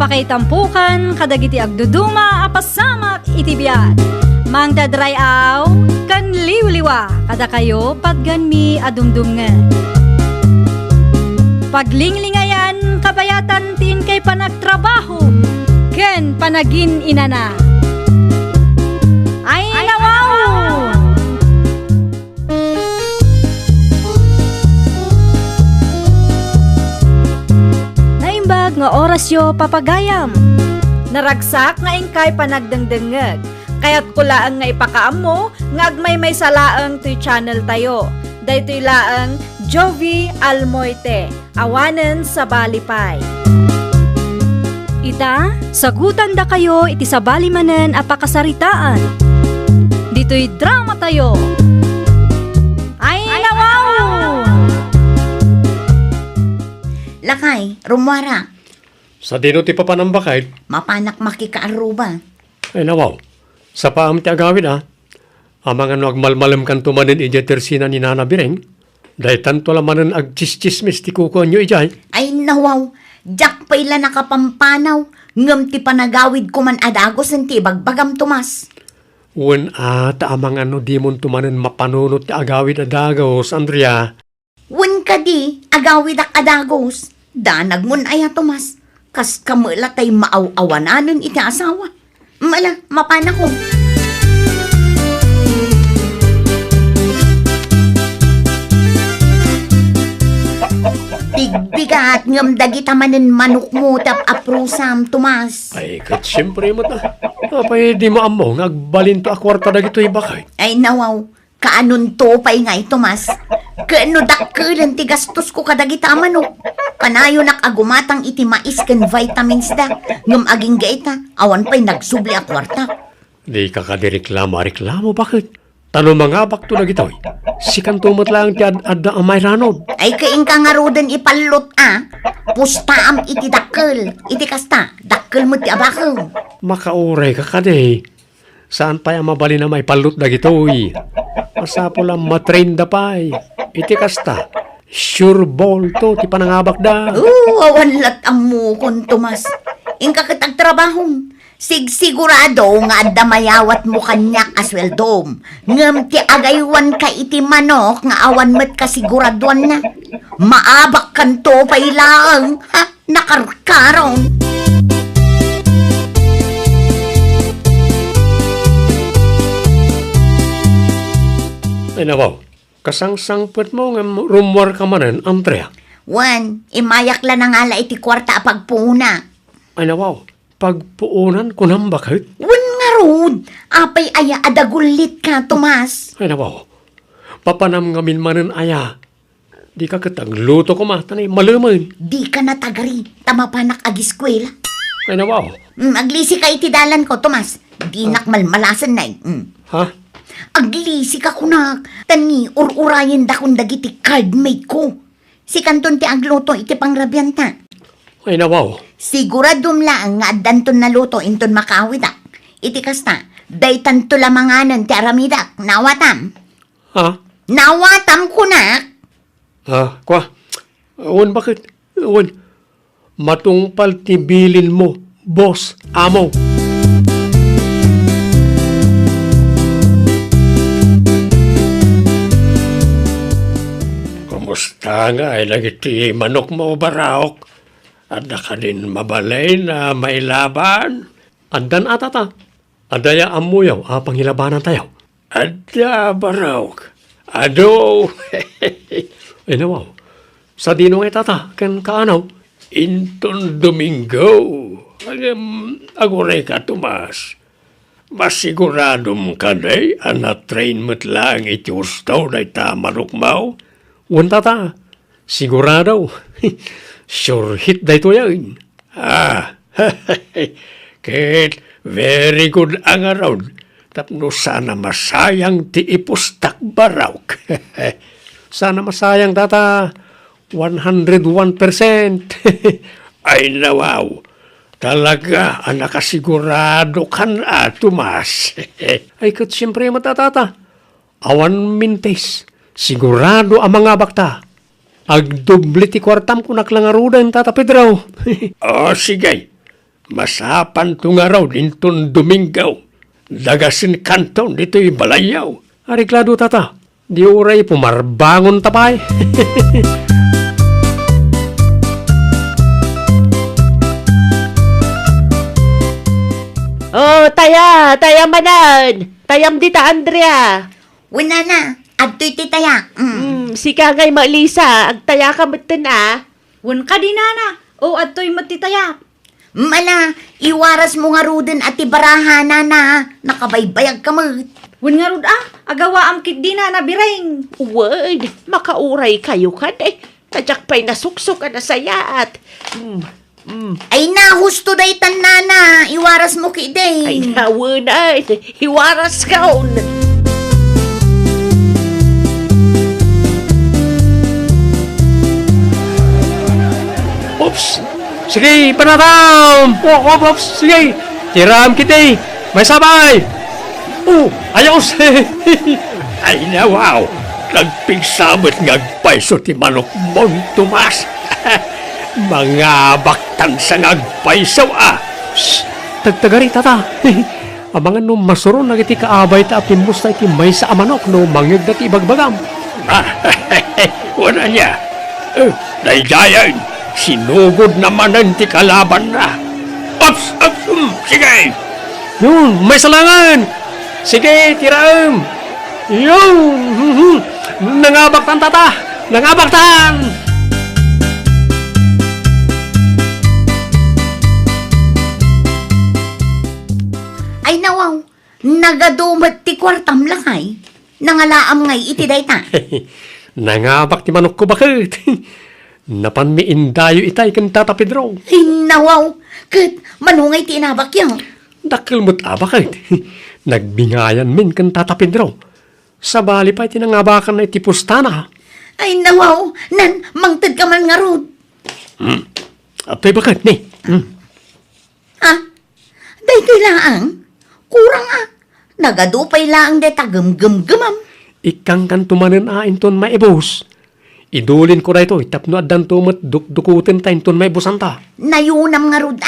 Mapakaitampukan kadagiti agduduma apasamak iti biat. Mangdadrayaw kan liwliwa kada kayo patganmi adumdumngen. Paglinglingayan kabayatan tin kay panagtrabaho ken panagin inana. Ay nawaw! Naimbag nga orasyo papagayam. Naragsak nga ingkay panagdengdengeg. Kaya't kulaang nga ipakaam mo nga agmay may salaang to'y channel tayo. Daytoy laang Jovi Almoite, awanen sa Balipay. Ita, sagutan da kayo iti sa balimanen apakasaritaan. Dito'y drama tayo. Ay nawaw! Lakay, rumwara. Sa dino ti papanambakay, Mapanak makikaaruba. ay nawaw. Sa paam ti agawid amang ano agmalmalam kan tumanin ija tersina ni Nana Bireng, dahi tanto lamanan ag chis-chismis ti kukuan nyo ijay. Ay nawaw, jak paila nakapampanaw. Ngam ti panagawid ko man adagos ti bagbagam tumas. Uwan amang ano di mon tumanin mapanunot ti agawid adagos, Andrea. Wen ka di, agawid ak adagos. Danag mon aya tumas. Kas kamula tay maaw-awananon iti asawa. Mala, mapana ko. Bigbigat ngam dagita manen manok mo tap aprusam tumas. Ay, kat siyempre mo ta. Apay di mo amo, ngagbalin to akwarta na gito'y bakay. Ay nawaw, kaanon to pay nga tumas. Kaano dakkelan ti gastos ko kadagita manok. Kanayo nakagumatang iti mais ken vitamins da. Ngam aging gaita, awan pay nagsubli a kwarta. Di ka reklamo, bakit? Tano mga bakto na gito'y. Sikan tumot lang ti adda amay ranod. Ay kaing ka nga roden ipalot Pustaam iti dakkel. Iti kasta, dakkel mo ti abakaw. Makauray ka kade. Saan pa yung mabali na may palut na gito'y? Masapo lang matrain da pa'y. Iti kasta. Sure ball to, ti panangabak da. Awan lat ang mukon tumas. Ingka kitag trabahong. Sigurado nga adda mayawat mo kanyak asweldom. Ngam ti agaywan ka iti manok nga awan met kasiguraduan na. Maabak kanto pailaang. Nakarkaron. Ay nawaw, kasangsangpet mo nga rumwar ka manen, Andrea. Wan, imayak la na nga la iti kwarta pagpuna. Ay nawaw, pagpuunan ko nang bakit? Wan nga rod, apay aya adagulit ka, Tomas. Ay nawaw, papanam ngamin manen aya. Di ka katagluto ko matanay, maluman. Di ka natagari, tamapanak agiskwela. Ay nawaw. Aglisi ka iti dalan ko, Tomas. Di nakmalmalasan na Ha? Aglisi ka kunak. Tani, urayan da kung dagiti cardmate ko. Si kanton ti agluto iti pangrabyanta. Ay nawaw. Siguradum lang nga danton na luto inton makawidak. Iti kasta, daytan to lamanganan ti aramidak. Nawatam. Ha? Nawatam kunak. Ha? Kwa? Uwan bakit? Uwan. Matungpal tibilin mo, boss, amo. Kumusta nga ay lagi ti manok mo, Baraok? At ka din mabalay na may laban? Andan atata. Adaya amuyaw, panghilabanan tayo. Adya, Baraok. Ado. Ay nawaw. Sa dino nga tata, kan kaanaw. Inton Domingo. Aguray ka, Tomas. Masiguradom ka day, train mo't lang iti ustaw na itamarukmaw. Wanta ta, sigurado. Sure hit da ito yan. Kit, very good ang around. Tapno sana masayang ti ipustak Baraok. Sana masayang tata, 101%. Ay nawaw, talaga ang nakasigurado ka na, Tomas. Ay kat siyempre matatata, awan mintes. Sigurado ang mga bakta. Agdubli ti kwartam ko naklangarudan, Tata Pedro. Sige. Masapan to nga raw dinton Domingo. Dagasin kanton dito'y balayaw. Ariklado tata, di uray pumarbangon tapay. Oh, taya manan. Tayam dita, Andrea. Wala na, adto'y titayak. Sika ngay Malisa, agtaya ka matan Wan ka di nana. O ato'y matitaya. Mala, iwaras mo nga ruden at ibaraha na, nakabaybayag ka mo. Wan nga rod agawa am kit di nana bireng. Word, makauray kayo kan Tadyak pa'y nasuksok ka na sayat. Ay na, husto day tan nana, iwaras mo kiday. Ay nawon ay, hiwaras kaon. Oops! Sige, panatam! Oops! Sige! Tiram kita may sabay! Ayos! Ay na, wow! Nagpigsamot ngagpaiso ti Manok Mon Tomas! Mga baktan sa ngagpaisaw Shh! Tagtagari, tata! Abangan no masuron na iti kaabay ta apimbus na iti may sa amanok no mangyag na ti ibagbagam. Wala niya. Daydayan, sinugod naman ang ti kalaban na. Ops! Sige! Yun, may salangan! Sige, tiraam! Yun! Nangabaktan, tata! Nangabaktan! Ay nawaw, nagadumat ti kwartam lakay. Nangalaam ngay iti dayta. Nangabak ti Manok ko bakit? Napanmiin dayo itay kan Tata Pedro. Ay nawaw, kat manungay ti inabak yaw. Dakilmot abakit. Nagbingayan min kan Tata Pedro. Sa bali pa iti nangabakan na iti pustana. Ay nawaw, nan mangtad ka man nga rod. Ato'y bakit ni? Ha? Day kailangan? Kurang Nagadupay laang de tagam-gam-gamam. Ikang kan tumanin inton maibos. Idulin ko na ito, tapno adan tumat duk-dukutin ta inton maibos anta. Nayunam nga rod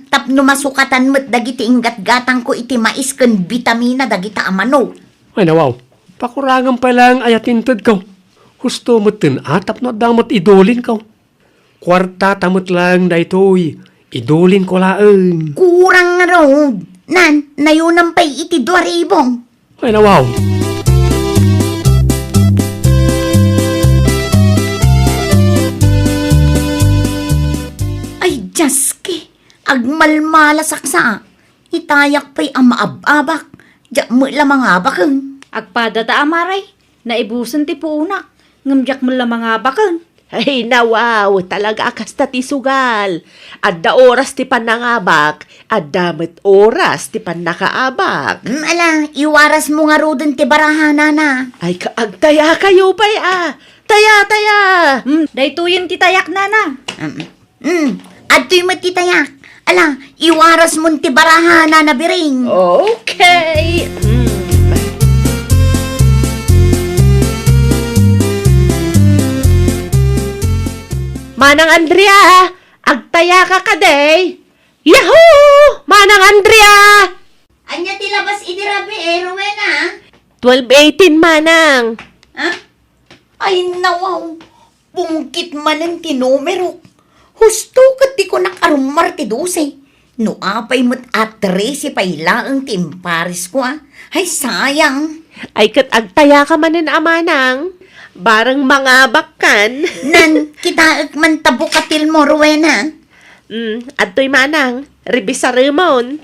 tapno masukatan mo't dagiti ingat-gatang ko iti mais ken vitamina dagita amano. Ay nawaw, pakurangan pa lang ayatintad ko. Husto mo tin tapno adamot idulin ko. Kwarta tamot lang na ito'y idulin ko laang. Kurang nga rod. Nan, nayunam pa'y iti 2,000. Ay nawaw. Ay, Jaske, agmalmala saksa. Itayak pa'y amaababak. Diyak mo lamang abakang. Agpada ta amaray. Naibusan ti puunak. Ngamjak mo lamang abakan. Ay nawaw, talaga akas ta ti sugal. Adda oras ti panangabak, adda met oras ti panakaabak. Ala, iwaras mo nga ruden ti barahana na. Ay kaagtaya kayo pa'y Taya! Daytoyen ti tayak nana. Adto'y matitayak. Ala, iwaras mo ti barahana na biring. Okay. Manang Andrea, agtaya ka kaday. Yahoo! Manang Andrea! Anya ti labas idirabi Rowena. 12:18 manang. Ha? Ay, nawaw. Pungkit manan ti numero. Husto kat di ko nakarumar ti 12. No apay mo't at 13 pa ilaang ti imparis ko Ay, sayang. Ay kat agtaya ka manan amanang. Barang mga bakkan. Nan, kita man tabukatil mo, Rowena. Adto'y manang. Ribisa remon.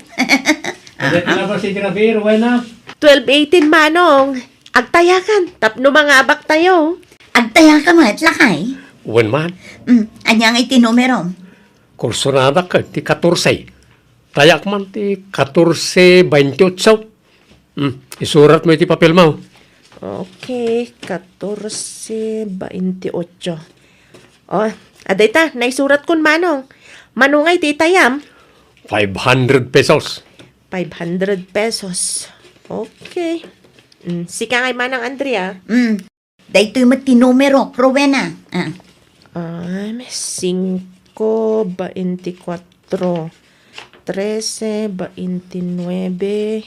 Ano ba si Grabe, Rowena? 12:18 manong. Agtayakan. Tapno mga bak tayo. Agtaya ka mat, lakay. Uwan man, Anyang iti numero. kursunada ka, ti 14. Tayak man ti 14-28. Isurat mo iti papel mo. Okay, 14:28. Oh, aday ta, naisurat kun manong. Manungay titayam. 500 pesos. 500 pesos. Okay. Sika ngay manang Andrea. Daytoy mat ti numero, Rowena. 5:24. 13, 29,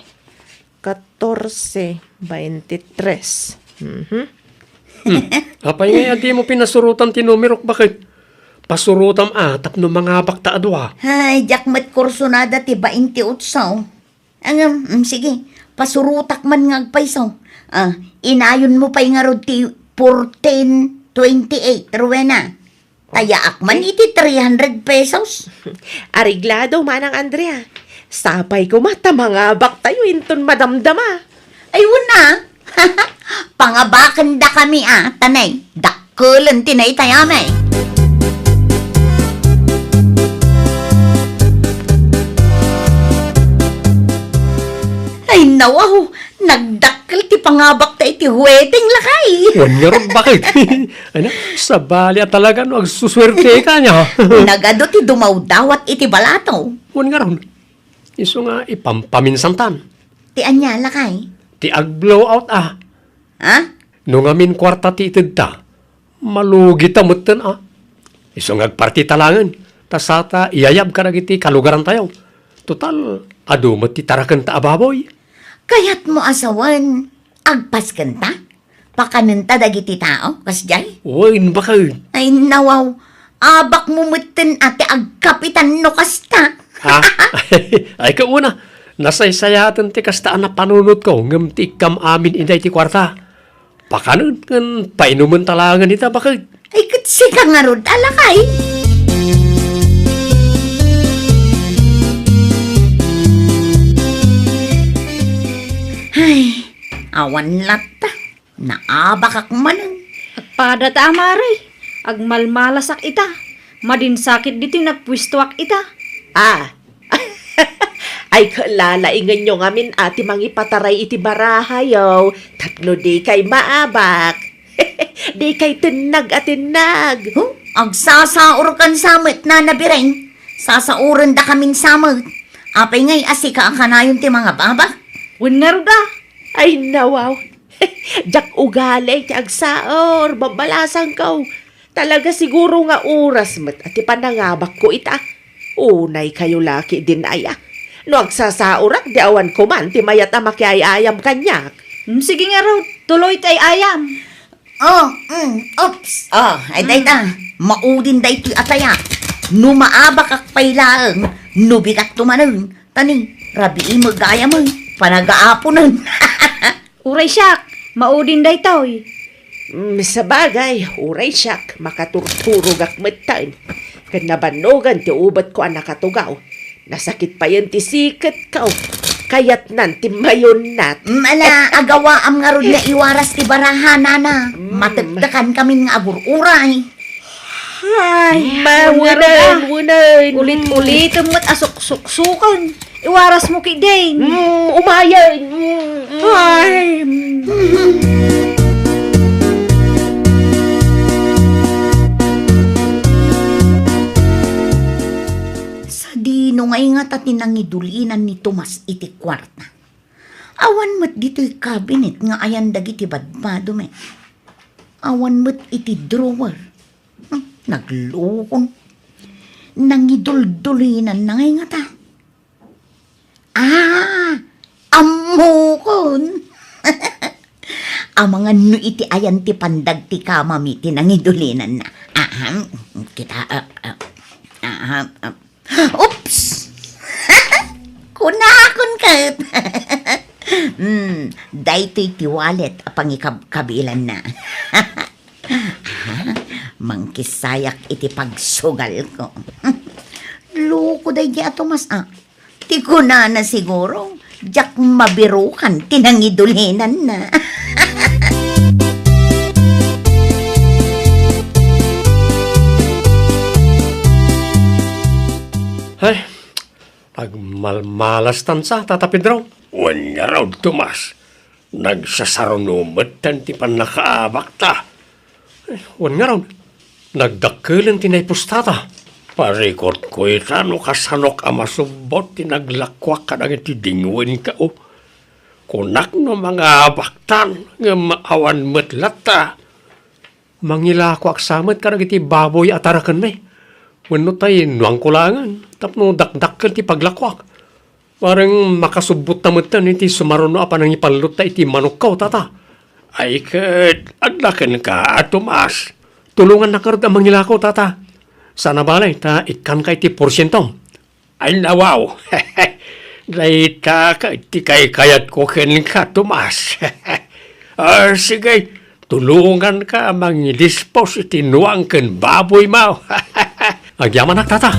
14, 23. Apay nga di mo pinasurutan ti numerok bakit? Pasurutam atap no mga bakta adwa. Ay, jakmat kursonada ti 28. Sige, pasurutak man ngagpaisaw. Inayon mo pa'y nga rod ti 1428, Rowena. Tayaak man iti 300 pesos. Ariglado manang Andrea. Sapay ko mata mga bak tayo inton madamdama. Ay, wala. Pangabakan da kami tanay. Dakkulan tinay tayamay. Ay, nawaw. Nagdakkel ti pangabak ta iti huweteng lakay. Wan nga ron bakit? Ano? Sa bali at talaga no, agsuswerte ka niya. Nagado ti dumawdawat iti balato. Wan nga ron. Iso nga ipampaminsantan. Ti anya lakay. Ti ag-blowout Ha? No nga min kwarta ti itid malugi ta mutten Iso nga agparti talangan. Tasata iyayab ka na iti kalugaran tayo. Total, adumot ti tarakan ta ababoy. Kayat mo asawan, agpas kanta? Pakananta dagiti tao, kasjay? Wain bakit? Ay nawaw, abak mo mutin ate agkapitan no kasta. Ha? Ay ka una. Nasaysayatan ti kastaan na panunod ko ngam ti kam amin inday ti kwarta. Pakanon kan painuman talangan ita bakit? Ay katsi ka nga rod alakay. Ay, awan lata. Naabak akmanan. Agpada ta amaray. Agmalmalasak ita. Madinsakit dito nagpwistuak ita. Ay kalalaingan nyo ngamin ati mangipataray iti barahayaw. Tapno di kay maabak. Di kay tinag at tinag. Agsasaur kan samit na nabireng. Sasauran da kaming samit. Apay ngay asika akanayon ti mga baba. Winner da. Ay nawaw. Jak ugali ti agsaor. Babalasan kaw. Talaga siguro nga oras mat at ipanangabak ko ita. Unay kayo laki din aya. No agsasaurak di awan ko man ti mayat makiayayam kanyak. Sige nga raw, tuloy tay ayam. Oops. Ay dayta. Maudin day ti ataya. Numaabak ak pailaang. Nubikat tumanon. Tani, rabi mo gaya mo. Panagaapunan. Uray siyak, maudin day toy. Sa bagay, uray siyak, makaturturog ak metan. Kanabanogan ti ubat ko ang nakatugaw. Nasakit pa yan ti sikat kaw. Kayat nanti mayon nat. Mala, agawa am nga rod na iwaras ti barahanan na. Matagdakan kami nga abururay. Ay, Mawunan. Ulit-ulit mo't asok-suksukan. Iwaras mo kay Dane. Umayan. Ay. Sa dino ngay nga tatinangidulinan ni Tomas iti kwarta. Awan mo't dito'y cabinet nga ayan dagiti badbado me. Awan mo't iti drawer. Naglukon. Nangiduldulinan na ngay nga ta. Amukon. Amangan no iti ayan ti pandag ti kamami ti nangidulinan na. Oops! Kunakon kat. Daytoy ti wallet apang kabilan na. Mangkisayak iti pagsugal ko. Loko day di ato mas Ti ko na siguro. Diyak mabirukan tinangidulinan na. Ay, agmalmalas tansa, tatapid raw. Wan nga raw, Tomas. Nagsasarunumat tan ti panakaabak ta. Wan nga raw, nagdakkelan tinay pustata. Parikot ko ita no kasanok amasubot tinaglakwak ka nang iti dingwin ka Kunak no mga baktan nga maawan matlat ta. Mangilakwak samat ka nang iti baboy atarakan may. Wano tayo, nuang kulangan. Tapno dakdakkel ti paglakwak. Parang makasubot naman tan, iti sumaruno apa nang ipalot ta iti manok ka, tata. Ay, kat, adakan ka, Tomas. Tulungan na karod ang mangilako, tata. Sana balay, ta, ikan ka iti porsyentong. Ay, nawaw. Dahil ka, iti kay kayat ko ken ka, Tomas. Sige, tulungan ka mangidispose iti nuang ken baboy mo. Agyaman na, tata.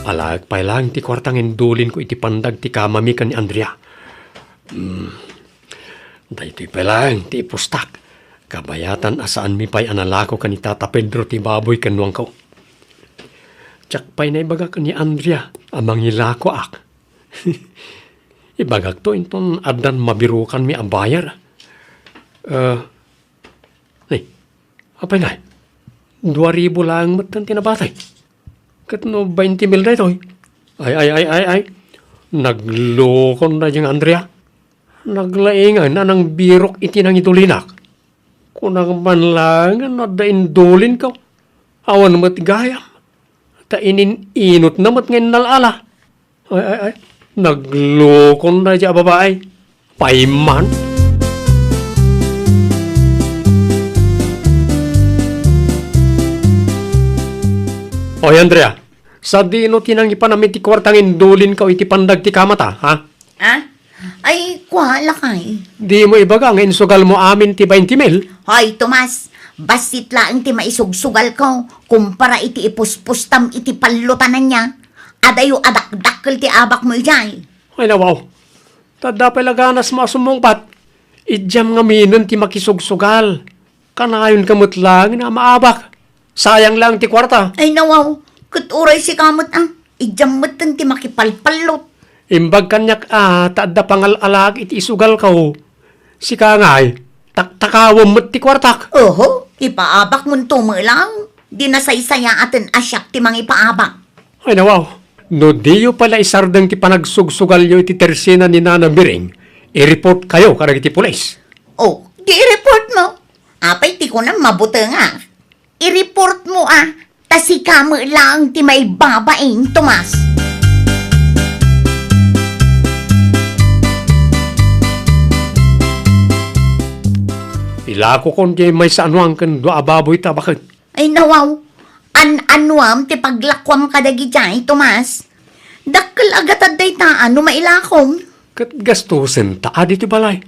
Alagpay lang ti kwartang indulin ko iti pandag ti kamamikan ni Andrea. Dahito pa lang ti pustak. Kabayatan asaan mi pa'y analako ka ni Tata Pedro ti baboy kanuang ko. Tsak pa'y naibaga ka ni Andrea amang ilako ak. Ibagak to inton adan mabirukan mi abayar. Apay na? 2,000 lang matan tinabatay. Kat no 20,000 na ito. Ay. Naglokon na yung Andrea. Naglaingan na ng birok iti nang idulinak. Kung ang manlangan na da indulin ka. Awan mat gayam. Ta ininot na mat ngayon nalala. Ay. Naglokon na yung babae. Paiman. Oy, Andrea, sa di no tinang ipanamit ti kwartang indulin ka o iti pandag ti kamata, ha? Ha? Ay, kuhala kay. Di mo ibaga nga insugal mo amin ti 20,000? Hoy, Tomas, basit lang ti maisugsugal ko, kumpara iti ipuspustam iti palutanan niya. Adayo adakdakkel ti abak mo ijay. Ay nawaw, tada palaganas mo sumungpat. Idyam nga minon ti makisugsugal. Kanayon kamot lang na maabak. Sayang lang ti kwarta. Ay nawaw, kuturay si kamot Ijamot ti makipalpalot. Imbag kanyak taadda pangalalag iti isugal ka ho. Si kangay, takawam mo't ti kwartak. Oho, ipaabak mo lang. Di nasaysaya atin asyak ti mga ipaabak. Ay nawaw, no diyo pala isardang ti panagsugsugal yo iti tersina ni Nana Biring, i-report kayo karag iti pulis. Oh, di i-report mo. Apay ti ko na mabuti nga. I-report mo tasi kamo lang ti may babaeng, Tomas. Ilako kon di may sa anuang kan do ababoy ta bakit? Ay nawaw, anuam ti paglakwam kadagi dyan, Tomas. Dakkel agatad day taan no mailakom. Kat gastusin ta adi ti balay.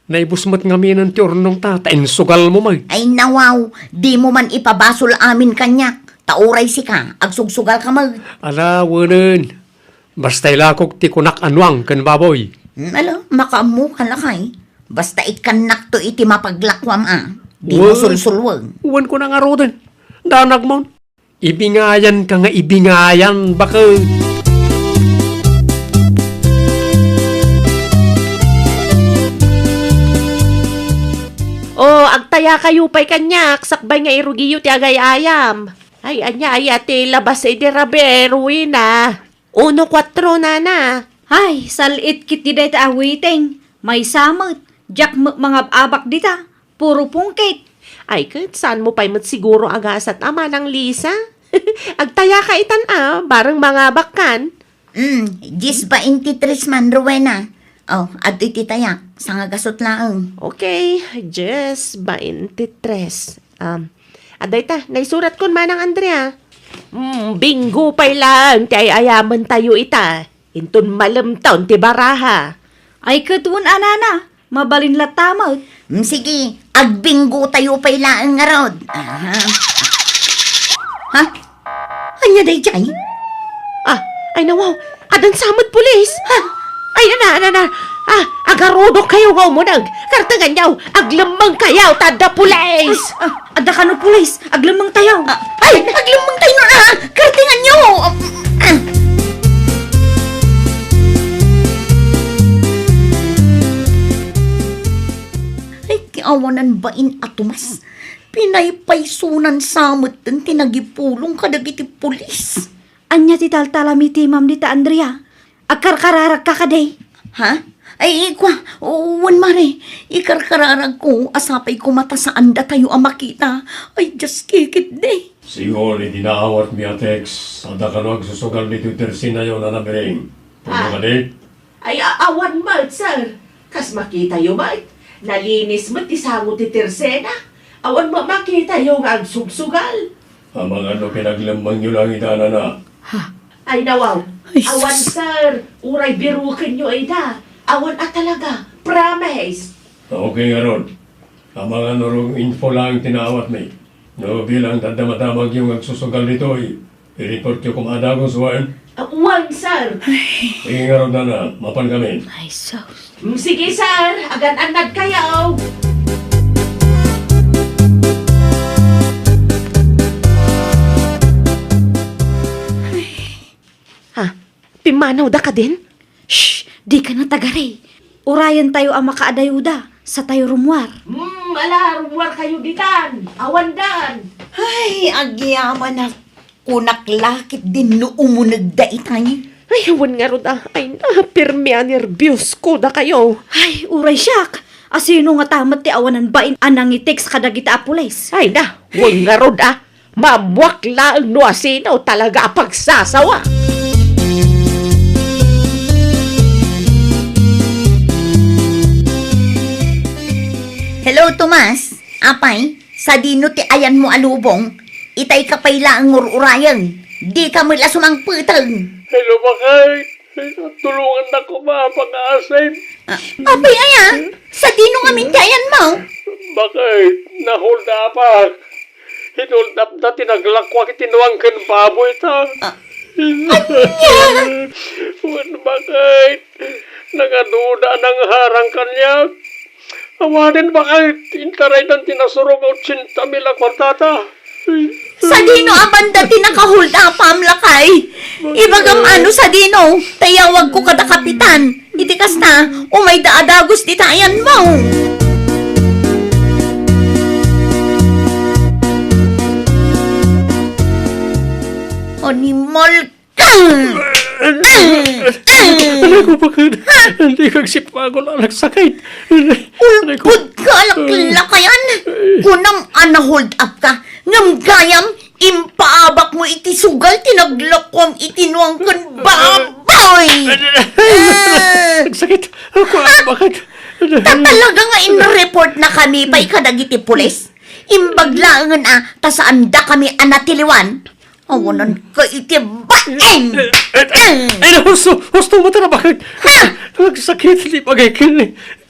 Naibusmat nga minan ti ornong ta, tainsugal mo may. Ay nawaw, di mo man ipabasol amin kanyak. Tauray si ka, agsugsugal ka mag. Ala, wanan. Basta ilakok ti kunak anuang kan baboy. Ala, makaamu ka lakay. Basta ikanak to iti mapaglakwam Di mo Wag. sulsulwag. Uwan ko na nga ro din. Danag mo. Ibingayan ka nga ibingayan, bakit? Oh, agtaya kayo pa'y kanyak, sakbay nga irugiyo ti agay ayam. Ay, anya, ay ate, labas ay di rabe, ruina. 1-4 na. Ay, salit kit di dayta awiting. May samot. Jak mga abak dita. Puro pungkit. Ay, kat, saan mo pa'y siguro agasat ama ng Lisa? Agtaya ka itan barang mga bakkan. 23 man, Rowena. Oh, at iti tayak. Sa nga gasot lang. Okay, just 23. Aday ta, naisurat kon manang Andrea. Bingo pa'y lang, ti ay ayaman tayo ita. Intun malamtaon ti baraha. Ay katun anana. Mabalin latamot. Sige, agbinggo tayo pa'y laang nga rod. Ha? Anya day jay? Ay nawaw, adan samot pulis. Ay na. Agarodok kayo nga umunag. Kartangan yaw, aglamang kayaw, tada pulis. Ada ka no pulis. Aglamang tayaw. Ay, aglamang tayo na kartingan nyo. Ay, kiawanan bain atumas. Pinaypaysunan samot din tinagipulong kadagiti pulis. Anya ti taltalamiti ma'am dita Andrea. Akarkararak ka kaday. Ha? Ay, uwan mare, ikarkararag ko, asapay ko mata sa anda tayo ang makita. Ay, just kikit de. Siguro ni dinaawat mi atex. Ada ka no agsusugal ni Tutersin na yun na nabiring. Puno ka di? Ay, awan mat, sir. Kas makita yo mat. Nalinis mat isango ti Tersena. Awan makita yo nga ang sugsugal. Ang mga ano pinaglambang nyo lang itana na. Ay, nawaw. Ay, Awan, sus. sir. Uray birukin nyo ay da. Awan at talaga. Promise. Okay nga ron. Ang mga norong info lang tinaawat mi. No, bilang tanda-matamag yung agsusugal nito i-report nyo kung adagos wan. Awan, sir. Sige nga ron na mapan kami. Ay, sus. Sige, sir. Agan-anad kayo. Ha? Pimanaw da ka din? Shh! Di ka na tagaray. Urayan tayo ang makaadayuda sa tayo rumwar. Alarumwar kayo ditan. Awan dan. Ay, agyaman na kunaklakit din no umunag da itay. Ay, awan nga ron ah. Ay, napirme nervyos ko da kayo. Ay, uray siyak. Asino nga tamat ti awanan bain anang iteks kadagita apules. Ay na, huwag nga ron ah. Mamwakla ang nuasino talaga pagsasawa. Hello, Tomas. Apay, sa dino ti ayan mo alubong, itay ka payla ang ngururayan. Di ka mula sumangputang. Hello, bakay. Tulungan na ko ba pag-aasin? Apay, aya, sa dino nga mintayan mo. Bakay, na-hold up Hinold up na tinaglakwa kitinuang kan baboy ta. Wan bakay, nagaduda ng harang kanya. Awanin bakay, intaray ng tinasurong 80,000 ang kwartata. Sa dino abanda ti nakahold up am lakay. Ibagam ano sa dino, tayawag ko kada kapitan. Itikas na, umay daadagos di tayan mo. Animal ka! Anak ko bakit, hindi kagsipagol ang nagsakit. Ulpud ka laklakayan. Kunam anahold up ka. Ngam gayam, impaabak mo iti sugal, tinaglakwam itinuang kan baboy. Nagsakit. Ako, bakit? Talaga nga in-report na kami pa'y kadagiti pulis. Imbaglangan tasaan da kami anatiliwan. Awanan ka iti baeng! Ay, husto mo tara bakit? Nagsakit, di bagay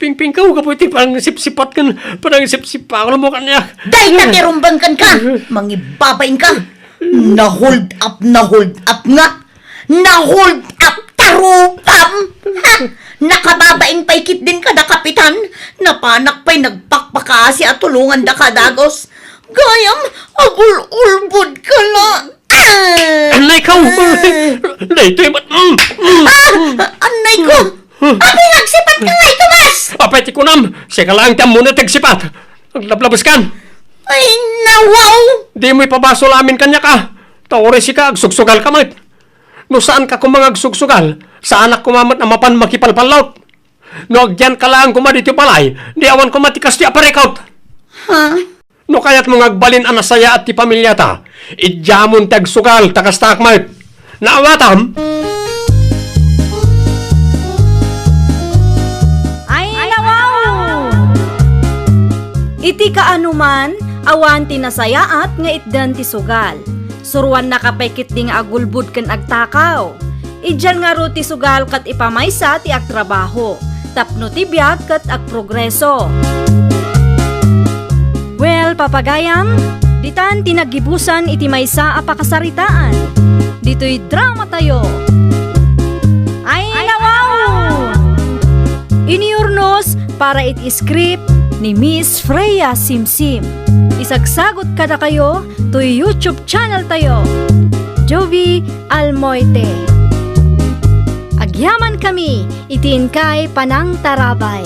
pingping ka, ka po iti parang sipsipat kan, parang sipsipak mo kanya. Dahil natirumbangkan ka, mangibabain ka. Na-hold up nga. Na-hold up tarupam. Ha? Nakababaing paikit din ka da kapitan. Napanak pa'y nagpakpakasi at tulungan da kadagos. Gayam, agul-ulbud ka na. Anay ka! Anay, ito yung Anay ko! Abi, nagsipat ka nga ito, Mas! Apay, tikunam! Sika lang tiyam muna tagsipat! Naglablabas kan! Ay, nawaw! Di mo'y pabaso lamin kanya ka! Taore si ka, agsugsugal ka mat! No saan ka kumangagsugal? Sa anak kumamat na mapan makipalpalaut! No agyan ka lang kumadito palay, di awan kumatikas di aparekaut! Ha? No kaya't mong agbalin anasaya at ti pamilya ta, idjamon tagsugal takas takmat! Naawatam! Ay, nawaw! Iti kaanuman, awan ti nasayaat nga itdan ti sugal. Suruan nakapekit ding agulbud ken agtakaw. Idyan nga ro ti sugal kat ipamaysa ti agtrabaho. Tapno ti biag kat agprogreso. Well, papagayam, ditan tinagibusan iti maysa a pakasaritaan. Dito'y drama tayo. Ay, nawaw! Iniurnos para iti script ni Miss Freya Simsim. Isagsagot kada kayo to YouTube channel tayo. Jovi Almoite. Agyaman kami, itin kay Panang Tarabay.